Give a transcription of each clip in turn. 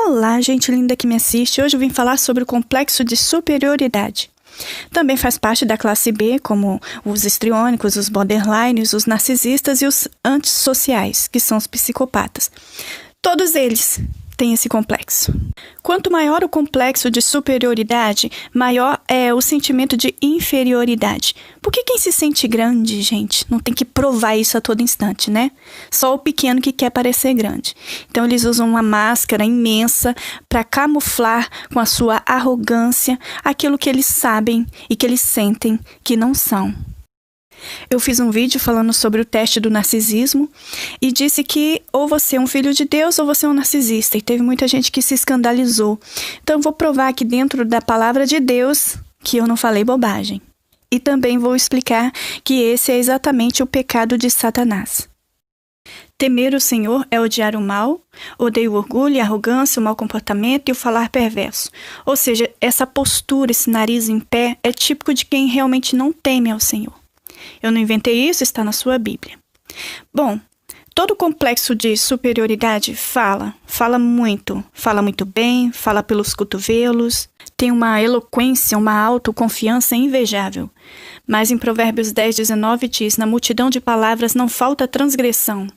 Olá, gente linda que me assiste. Hoje eu vim falar sobre o complexo de superioridade. Também faz parte da classe B, como os histriônicos, os borderlines, os narcisistas e os antissociais, que são os psicopatas. Todos eles têm esse complexo. Quanto maior o complexo de superioridade, maior é o sentimento de inferioridade. Por que quem se sente grande, gente, não tem que provar isso a todo instante, né? Só o pequeno que quer parecer grande. Então eles usam uma máscara imensa para camuflar com a sua arrogância aquilo que eles sabem e que eles sentem que não são. Eu fiz um vídeo falando sobre o teste do narcisismo e disse que ou você é um filho de Deus ou você é um narcisista. E teve muita gente que se escandalizou. Então eu vou provar aqui dentro da palavra de Deus que eu não falei bobagem. E também vou explicar que esse é exatamente o pecado de Satanás. Temer o Senhor é odiar o mal, odeia o orgulho, a arrogância, o mau comportamento e o falar perverso. Ou seja, essa postura, esse nariz em pé é típico de quem realmente não teme ao Senhor. Eu não inventei isso, está na sua Bíblia. Bom, todo complexo de superioridade fala muito bem, fala pelos cotovelos, tem uma eloquência, uma autoconfiança invejável. Mas em Provérbios 10:19 diz, na multidão de palavras não falta transgressão,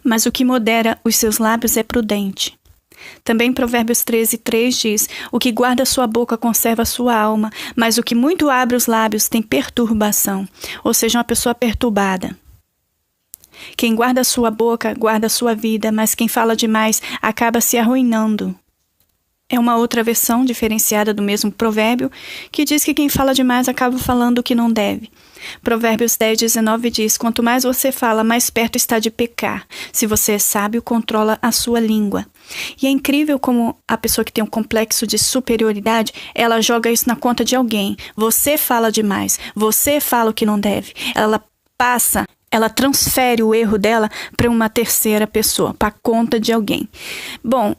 mas o que modera os seus lábios é prudente. Também Provérbios 13:3 diz, o que guarda a sua boca conserva a sua alma, mas o que muito abre os lábios tem perturbação, ou seja, uma pessoa perturbada. Quem guarda a sua boca guarda a sua vida, mas quem fala demais acaba se arruinando. É uma outra versão diferenciada do mesmo provérbio, que diz que quem fala demais acaba falando o que não deve. Provérbios 10:19 diz, quanto mais você fala, mais perto está de pecar. Se você é sábio, controla a sua língua. E é incrível como a pessoa que tem um complexo de superioridade, ela joga isso na conta de alguém. Você fala demais, você fala o que não deve. Ela transfere o erro dela para uma terceira pessoa, para a conta de alguém. Bom,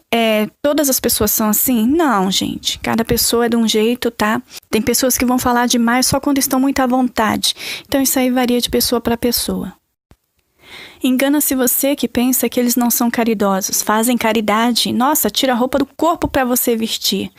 todas as pessoas são assim? Não, gente. Cada pessoa é de um jeito, tá? Tem pessoas que vão falar demais só quando estão muito à vontade. Então isso aí varia de pessoa para pessoa. Engana-se você que pensa que eles não são caridosos, fazem caridade. Nossa, tira a roupa do corpo para você vestir.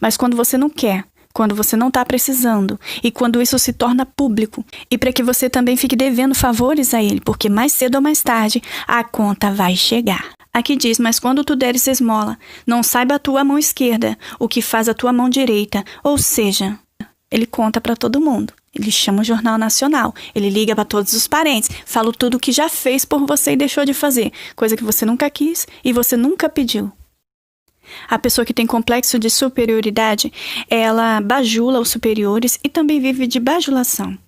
Mas quando você não quer, quando você não está precisando e quando isso se torna público e para que você também fique devendo favores a ele, porque mais cedo ou mais tarde a conta vai chegar. Aqui diz, mas quando tu deres esmola, não saiba a tua mão esquerda o que faz a tua mão direita, ou seja, ele conta para todo mundo. Ele chama o Jornal Nacional, ele liga para todos os parentes, fala tudo o que já fez por você e deixou de fazer, coisa que você nunca quis e você nunca pediu. A pessoa que tem complexo de superioridade, ela bajula os superiores e também vive de bajulação.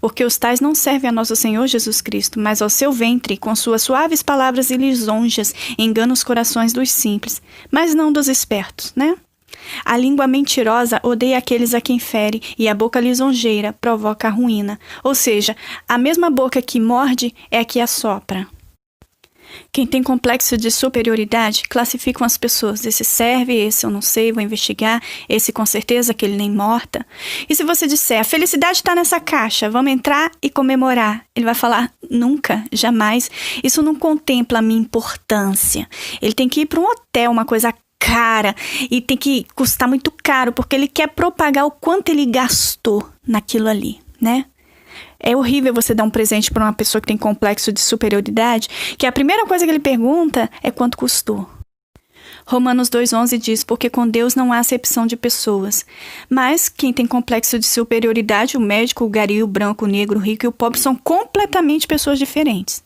Porque os tais não servem a nosso Senhor Jesus Cristo, mas ao seu ventre, com suas suaves palavras e lisonjas, engana os corações dos simples, mas não dos espertos, né? A língua mentirosa odeia aqueles a quem fere, e a boca lisonjeira provoca a ruína. Ou seja, a mesma boca que morde é a que assopra. Quem tem complexo de superioridade classificam as pessoas. Esse serve, esse eu não sei, vou investigar, esse com certeza, aquele nem morta. E se você disser, a felicidade está nessa caixa, vamos entrar e comemorar. Ele vai falar, nunca, jamais. Isso não contempla a minha importância. Ele tem que ir para um hotel, uma coisa cara, e tem que custar muito caro, porque ele quer propagar o quanto ele gastou naquilo ali, né? É horrível você dar um presente para uma pessoa que tem complexo de superioridade, que a primeira coisa que ele pergunta é quanto custou. Romanos 2:11 diz, porque com Deus não há acepção de pessoas. Mas quem tem complexo de superioridade, o médico, o gari, o branco, o negro, o rico e o pobre são completamente pessoas diferentes.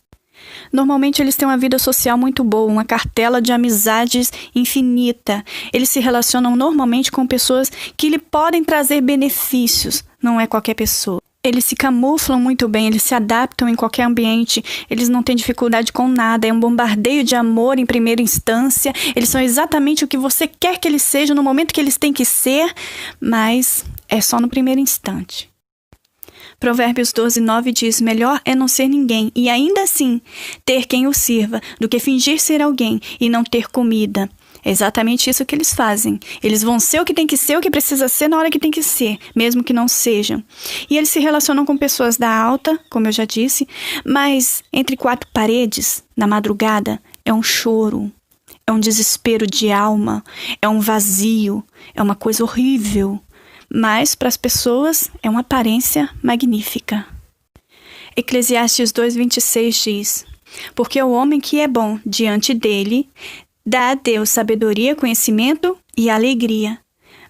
Normalmente eles têm uma vida social muito boa, uma cartela de amizades infinita. Eles se relacionam normalmente com pessoas que lhe podem trazer benefícios, não é qualquer pessoa. Eles se camuflam muito bem, eles se adaptam em qualquer ambiente, eles não têm dificuldade com nada, é um bombardeio de amor em primeira instância, eles são exatamente o que você quer que eles sejam no momento que eles têm que ser, mas é só no primeiro instante. Provérbios 12:9 diz, melhor é não ser ninguém e ainda assim ter quem o sirva do que fingir ser alguém e não ter comida. É exatamente isso que eles fazem. Eles vão ser o que tem que ser, o que precisa ser na hora que tem que ser, mesmo que não sejam. E eles se relacionam com pessoas da alta, como eu já disse, mas entre quatro paredes, na madrugada, é um choro, é um desespero de alma, é um vazio, é uma coisa horrível. Mas para as pessoas é uma aparência magnífica. Eclesiastes 2:26 diz: porque o homem que é bom diante dele dá a Deus sabedoria, conhecimento e alegria.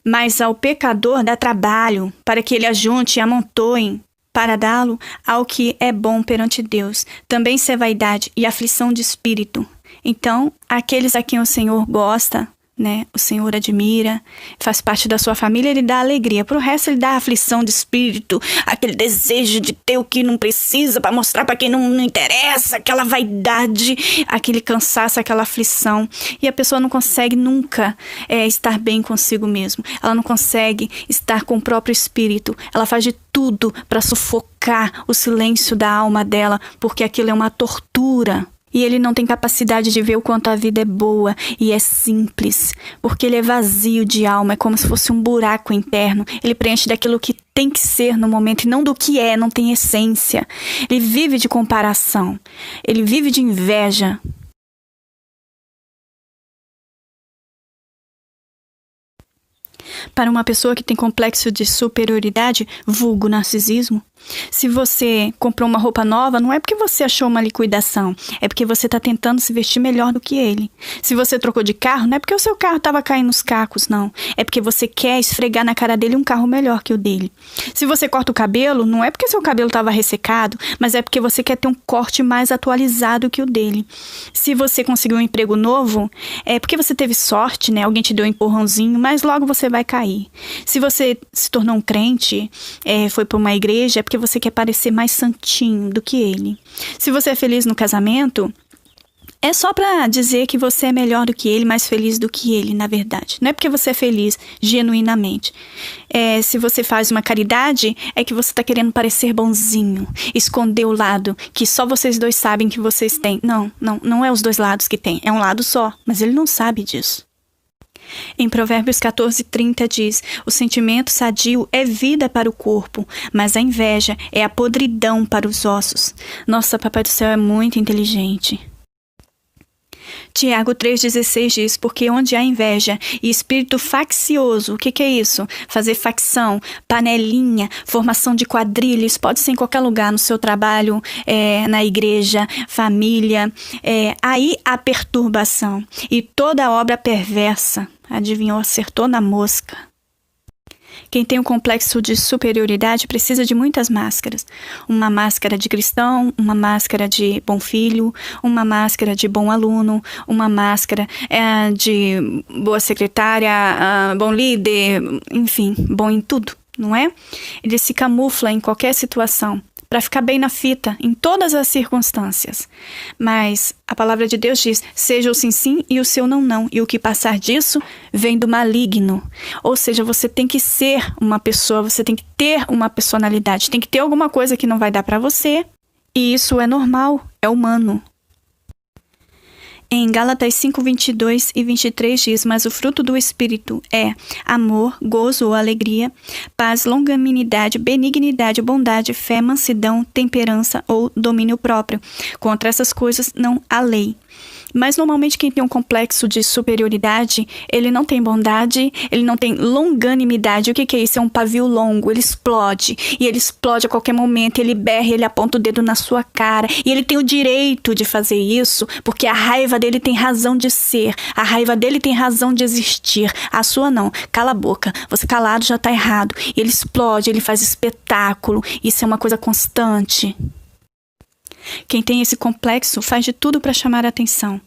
Mas ao pecador dá trabalho para que ele ajunte e amontoe para dá-lo ao que é bom perante Deus. Também isso é vaidade e aflição de espírito. Então, aqueles a quem o Senhor gosta, né, o Senhor admira, faz parte da sua família, ele dá alegria. Para o resto, ele dá aflição de espírito, aquele desejo de ter o que não precisa para mostrar para quem não interessa, aquela vaidade, aquele cansaço, aquela aflição. E a pessoa não consegue nunca estar bem consigo mesmo. Ela não consegue estar com o próprio espírito. Ela faz de tudo para sufocar o silêncio da alma dela, porque aquilo é uma tortura. E ele não tem capacidade de ver o quanto a vida é boa e é simples, porque ele é vazio de alma, é como se fosse um buraco interno. Ele preenche daquilo que tem que ser no momento e não do que é, não tem essência. Ele vive de comparação, ele vive de inveja. Para uma pessoa que tem complexo de superioridade, vulgo narcisismo, se você comprou uma roupa nova, não é porque você achou uma liquidação, é porque você está tentando se vestir melhor do que ele. Se você trocou de carro, não é porque o seu carro estava caindo nos cacos, não. É porque você quer esfregar na cara dele um carro melhor que o dele. Se você corta o cabelo, não é porque seu cabelo estava ressecado, mas é porque você quer ter um corte mais atualizado que o dele. Se você conseguiu um emprego novo, é porque você teve sorte, né? Alguém te deu um empurrãozinho, mas logo você vai cair. Se você se tornou um crente, foi para uma igreja, é porque você quer parecer mais santinho do que ele. Se você é feliz no casamento, é só para dizer que você é melhor do que ele, mais feliz do que ele, na verdade. Não é porque você é feliz genuinamente. Se você faz uma caridade, é que você está querendo parecer bonzinho, esconder o lado que só vocês dois sabem que vocês têm. Não é os dois lados que tem, é um lado só, mas ele não sabe disso. Em Provérbios 14:30 diz: o sentimento sadio é vida para o corpo, mas a inveja é a podridão para os ossos. Nossa, Papai do Céu é muito inteligente. Tiago 3,16 diz: porque onde há inveja e espírito faccioso, o que é isso? Fazer facção, panelinha, formação de quadrilhas, pode ser em qualquer lugar, no seu trabalho, na igreja, família. Aí há perturbação e toda obra perversa. Adivinhou, acertou na mosca. Quem tem um complexo de superioridade precisa de muitas máscaras. Uma máscara de cristão, uma máscara de bom filho, uma máscara de bom aluno, uma máscara de boa secretária, bom líder, enfim, bom em tudo, não é? Ele se camufla em qualquer situação para ficar bem na fita, em todas as circunstâncias. Mas a palavra de Deus diz: seja o sim, sim e o seu não, não. E o que passar disso vem do maligno. Ou seja, você tem que ser uma pessoa, você tem que ter uma personalidade, tem que ter alguma coisa que não vai dar para você. E isso é normal, é humano. Em Gálatas 5:22 e 23 diz: mas o fruto do Espírito é amor, gozo ou alegria, paz, longanimidade, benignidade, bondade, fé, mansidão, temperança ou domínio próprio. Contra essas coisas não há lei. Mas normalmente quem tem um complexo de superioridade, ele não tem bondade, ele não tem longanimidade. O que é isso? É um pavio longo, ele explode. E ele explode a qualquer momento, ele berra, ele aponta o dedo na sua cara. E ele tem o direito de fazer isso, porque a raiva dele tem razão de ser. A raiva dele tem razão de existir. A sua não. Cala a boca. Você calado já tá errado. E ele explode, ele faz espetáculo. Isso é uma coisa constante. Quem tem esse complexo faz de tudo para chamar a atenção.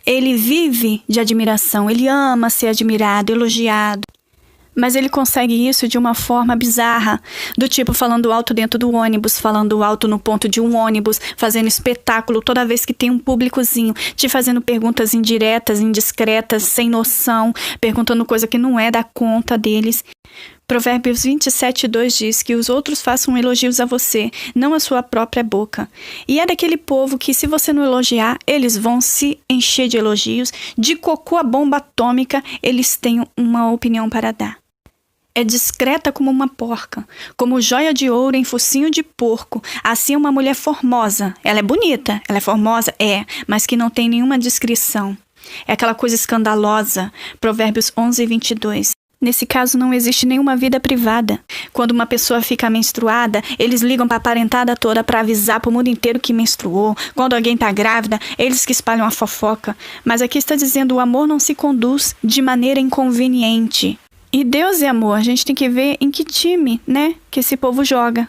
Ele vive de admiração, ele ama ser admirado, elogiado. Mas ele consegue isso de uma forma bizarra, do tipo falando alto dentro do ônibus, falando alto no ponto de um ônibus, fazendo espetáculo toda vez que tem um públicozinho, te fazendo perguntas indiretas, indiscretas, sem noção, perguntando coisa que não é da conta deles. Provérbios 27:2 diz que os outros façam elogios a você, não a sua própria boca. E é daquele povo que, se você não elogiar, eles vão se encher de elogios. De cocô a bomba atômica, eles têm uma opinião para dar. É discreta como uma porca, como joia de ouro em focinho de porco. Assim é uma mulher formosa. Ela é bonita, ela é formosa, mas que não tem nenhuma discrição. É aquela coisa escandalosa. Provérbios 11:22. Nesse caso, não existe nenhuma vida privada. Quando uma pessoa fica menstruada, eles ligam para a parentada toda para avisar para o mundo inteiro que menstruou. Quando alguém está grávida, eles que espalham a fofoca. Mas aqui está dizendo, o amor não se conduz de maneira inconveniente. E Deus é amor, a gente tem que ver em que time, né, que esse povo joga.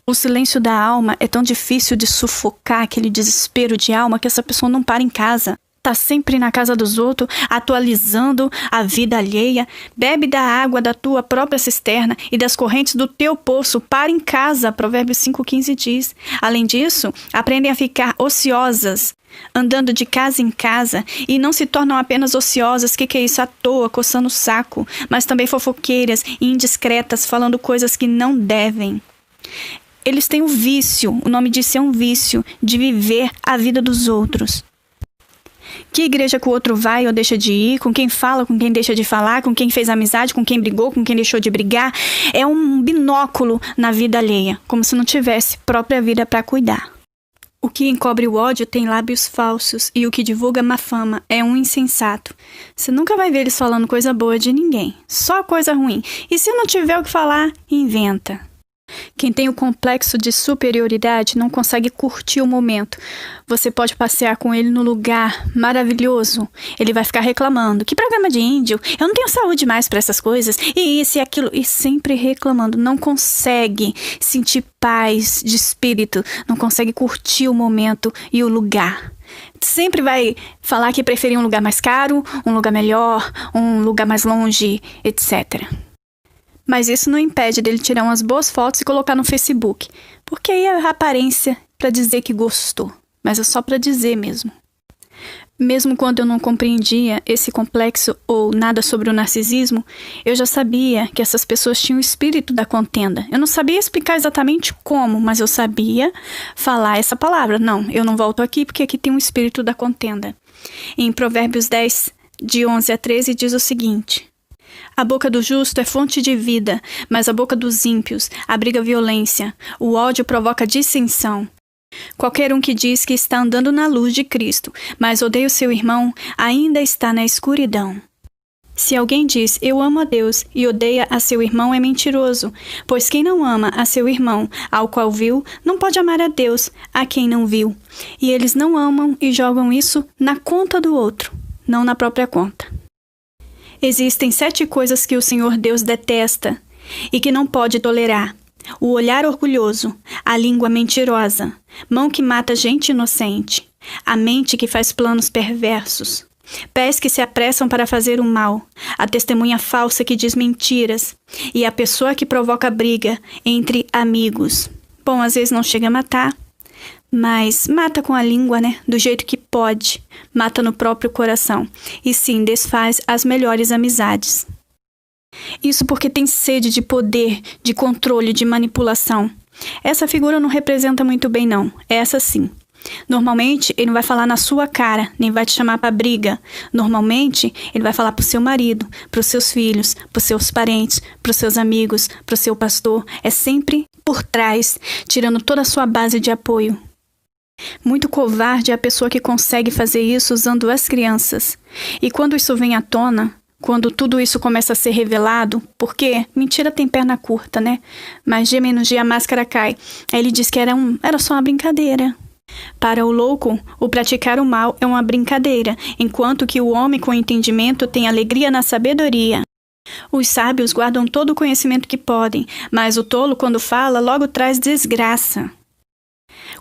O silêncio da alma é tão difícil de sufocar, aquele desespero de alma, que essa pessoa não para em casa. Tá sempre na casa dos outros, atualizando a vida alheia. Bebe da água da tua própria cisterna e das correntes do teu poço. Para em casa, Provérbios 5:15 diz. Além disso, aprendem a ficar ociosas, andando de casa em casa, e não se tornam apenas ociosas, que é isso, à toa, coçando o saco, mas também fofoqueiras e indiscretas, falando coisas que não devem. Eles têm o vício, o nome disso é um vício, de viver a vida dos outros. Que igreja que o outro vai ou deixa de ir, com quem fala, com quem deixa de falar, com quem fez amizade, com quem brigou, com quem deixou de brigar, é um binóculo na vida alheia, como se não tivesse própria vida para cuidar. O que encobre o ódio tem lábios falsos, e o que divulga má fama é um insensato. Você nunca vai ver eles falando coisa boa de ninguém, só coisa ruim. E se não tiver o que falar, inventa. Quem tem o complexo de superioridade não consegue curtir o momento. Você pode passear com ele no lugar maravilhoso. Ele vai ficar reclamando. Que programa de índio? Eu não tenho saúde mais para essas coisas. E isso e aquilo. E sempre reclamando. Não consegue sentir paz de espírito. Não consegue curtir o momento e o lugar. Sempre vai falar que preferia um lugar mais caro, um lugar melhor, um lugar mais longe, etc. Mas isso não impede dele tirar umas boas fotos e colocar no Facebook. Porque aí é a aparência para dizer que gostou. Mas é só para dizer mesmo. Mesmo quando eu não compreendia esse complexo ou nada sobre o narcisismo, eu já sabia que essas pessoas tinham o espírito da contenda. Eu não sabia explicar exatamente como, mas eu sabia falar essa palavra. Não, eu não volto aqui porque aqui tem um espírito da contenda. Em Provérbios 10, de 11 a 13, diz o seguinte: a boca do justo é fonte de vida, mas a boca dos ímpios abriga violência. O ódio provoca dissensão. Qualquer um que diz que está andando na luz de Cristo, mas odeia o seu irmão, ainda está na escuridão. Se alguém diz, eu amo a Deus, e odeia a seu irmão, é mentiroso, pois quem não ama a seu irmão, ao qual viu, não pode amar a Deus, a quem não viu. E eles não amam e jogam isso na conta do outro, não na própria conta. Existem 7 coisas que o Senhor Deus detesta e que não pode tolerar: o olhar orgulhoso, a língua mentirosa, mão que mata gente inocente, a mente que faz planos perversos, pés que se apressam para fazer o mal, a testemunha falsa que diz mentiras e a pessoa que provoca briga entre amigos. Bom, às vezes não chega a matar, mas mata com a língua, né? Do jeito que pode. Mata no próprio coração. E sim, desfaz as melhores amizades. Isso porque tem sede de poder, de controle, de manipulação. Essa figura não representa muito bem, não. Essa sim. Normalmente, ele não vai falar na sua cara, nem vai te chamar para briga. Normalmente, ele vai falar pro seu marido, pros seus filhos, pros seus parentes, pros seus amigos, pro seu pastor. É sempre por trás, tirando toda a sua base de apoio. Muito covarde é a pessoa que consegue fazer isso usando as crianças. E quando isso vem à tona, quando tudo isso começa a ser revelado, porque mentira tem perna curta, né? Mas dia menos dia a máscara cai. Aí ele diz que era só uma brincadeira. Para o louco, o praticar o mal é uma brincadeira, enquanto que o homem com entendimento tem alegria na sabedoria. Os sábios guardam todo o conhecimento que podem, mas o tolo, quando fala, logo traz desgraça.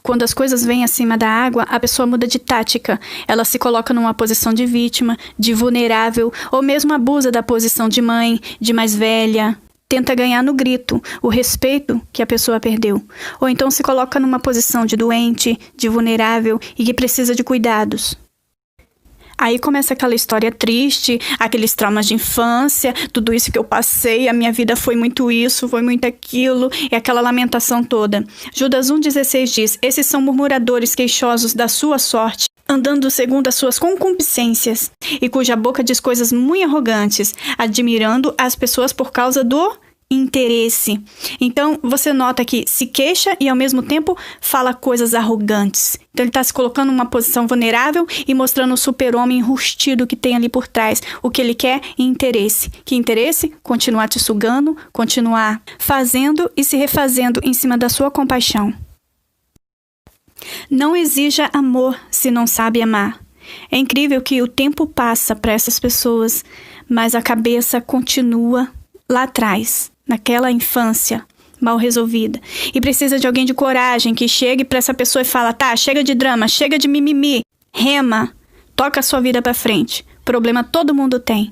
Quando as coisas vêm acima da água, a pessoa muda de tática. Ela se coloca numa posição de vítima, de vulnerável, ou mesmo abusa da posição de mãe, de mais velha. Tenta ganhar no grito o respeito que a pessoa perdeu. Ou então se coloca numa posição de doente, de vulnerável e que precisa de cuidados. Aí começa aquela história triste, aqueles traumas de infância, tudo isso que eu passei, a minha vida foi muito isso, foi muito aquilo, e aquela lamentação toda. Judas 1,16 diz, esses são murmuradores queixosos da sua sorte, andando segundo as suas concupiscências, e cuja boca diz coisas muito arrogantes, admirando as pessoas por causa do interesse. Então, você nota que se queixa e, ao mesmo tempo, fala coisas arrogantes. Então, ele está se colocando numa posição vulnerável e mostrando o super-homem enrustido que tem ali por trás. O que ele quer? Interesse. Que interesse? Continuar te sugando, continuar fazendo e se refazendo em cima da sua compaixão. Não exija amor se não sabe amar. É incrível que o tempo passa para essas pessoas, mas a cabeça continua lá atrás, naquela infância mal resolvida. E precisa de alguém de coragem que chegue para essa pessoa e fala: tá, chega de drama, chega de mimimi, rema, toca a sua vida para frente. Problema todo mundo tem.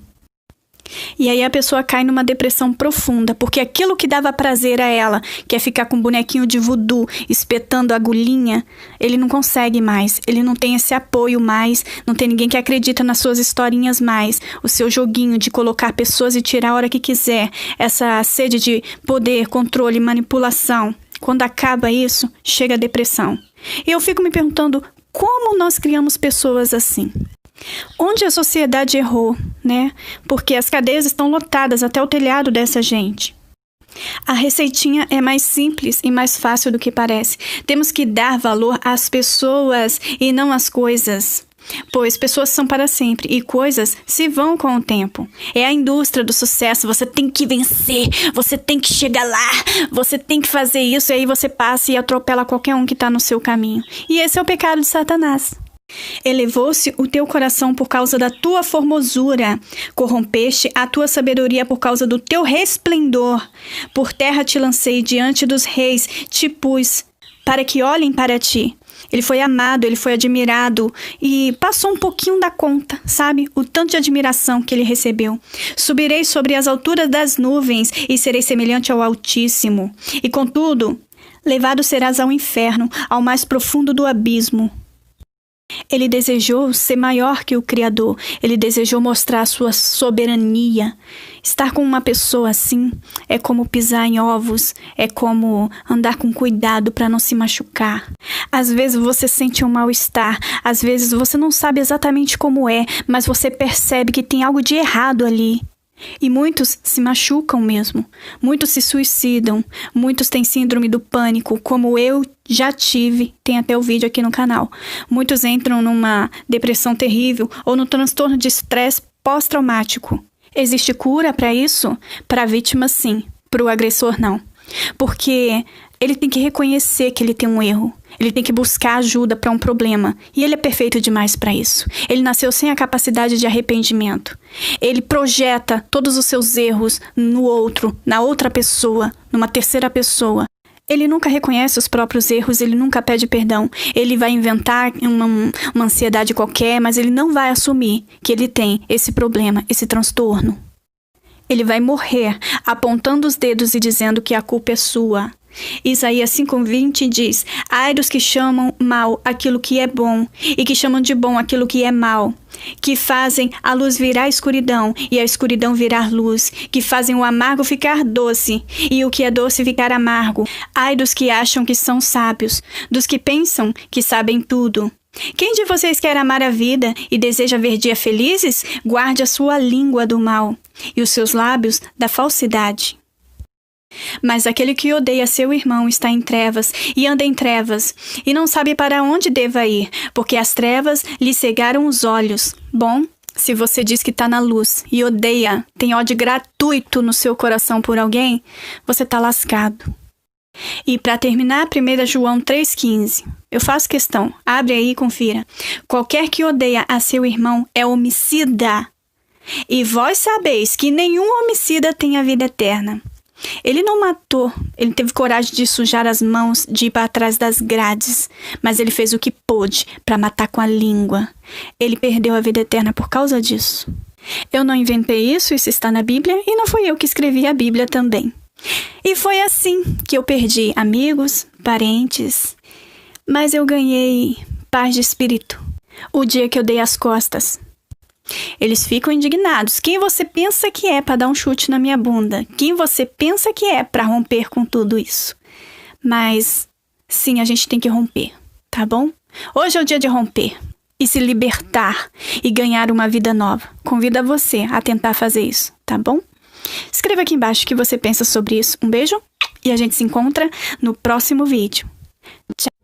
E aí a pessoa cai numa depressão profunda, porque aquilo que dava prazer a ela, que é ficar com um bonequinho de voodoo, espetando a agulhinha, ele não consegue mais, ele não tem esse apoio mais, não tem ninguém que acredita nas suas historinhas mais, o seu joguinho de colocar pessoas e tirar a hora que quiser, essa sede de poder, controle, manipulação. Quando acaba isso, chega a depressão. E eu fico me perguntando, como nós criamos pessoas assim? Onde a sociedade errou, né? Porque as cadeias estão lotadas até o telhado dessa gente. A receitinha é mais simples e mais fácil do que parece. Temos que dar valor às pessoas e não às coisas. Pois pessoas são para sempre e coisas se vão com o tempo. É a indústria do sucesso, você tem que vencer, você tem que chegar lá, você tem que fazer isso, e aí você passa e atropela qualquer um que está no seu caminho. E esse é o pecado de Satanás. Elevou-se o teu coração por causa da tua formosura, corrompeste a tua sabedoria por causa do teu resplendor. Por terra te lancei diante dos reis, te pus para que olhem para ti. Ele foi amado, ele foi admirado e passou um pouquinho da conta, sabe? O tanto de admiração que ele recebeu. Subirei sobre as alturas das nuvens e serei semelhante ao Altíssimo. E contudo, levado serás ao inferno, ao mais profundo do abismo. Ele desejou ser maior que o Criador. Ele desejou mostrar a sua soberania. Estar com uma pessoa assim é como pisar em ovos, é como andar com cuidado para não se machucar. Às vezes você sente um mal-estar, às vezes você não sabe exatamente como é, mas você percebe que tem algo de errado ali. E muitos se machucam mesmo, muitos se suicidam, muitos têm síndrome do pânico, como eu já tive, tem até o vídeo aqui no canal. Muitos entram numa depressão terrível ou no transtorno de estresse pós-traumático. Existe cura para isso? Para a vítima, sim, para o agressor, não. Porque ele tem que reconhecer que ele tem um erro. Ele tem que buscar ajuda para um problema. E ele é perfeito demais para isso. Ele nasceu sem a capacidade de arrependimento. Ele projeta todos os seus erros no outro, na outra pessoa, numa terceira pessoa. Ele nunca reconhece os próprios erros, ele nunca pede perdão. Ele vai inventar uma ansiedade qualquer, mas ele não vai assumir que ele tem esse problema, esse transtorno. Ele vai morrer apontando os dedos e dizendo que a culpa é sua. Isaías 5:20 diz: ai dos que chamam mal aquilo que é bom, e que chamam de bom aquilo que é mal, que fazem a luz virar escuridão, e a escuridão virar luz, que fazem o amargo ficar doce, e o que é doce ficar amargo. Ai dos que acham que são sábios, dos que pensam que sabem tudo. Quem de vocês quer amar a vida e deseja ver dias felizes? Guarde a sua língua do mal, e os seus lábios da falsidade. Mas aquele que odeia seu irmão está em trevas e anda em trevas, e não sabe para onde deva ir, porque as trevas lhe cegaram os olhos. Bom, se você diz que está na luz e odeia, tem ódio gratuito no seu coração por alguém, você está lascado. E para terminar, 1 João 3,15. Eu faço questão, abre aí e confira. Qualquer que odeia a seu irmão é homicida. E vós sabeis que nenhum homicida tem a vida eterna. Ele não matou, ele teve coragem de sujar as mãos, de ir para trás das grades, mas ele fez o que pôde para matar com a língua. Ele perdeu a vida eterna por causa disso. Eu não inventei isso está na Bíblia, e não fui eu que escrevi a Bíblia também. E foi assim que eu perdi amigos, parentes, mas eu ganhei paz de espírito o dia que eu dei as costas. Eles ficam indignados. Quem você pensa que é para dar um chute na minha bunda? Quem você pensa que é para romper com tudo isso? Mas, sim, a gente tem que romper, tá bom? Hoje é o dia de romper e se libertar e ganhar uma vida nova. Convido a você a tentar fazer isso, tá bom? Escreva aqui embaixo o que você pensa sobre isso. Um beijo e a gente se encontra no próximo vídeo. Tchau!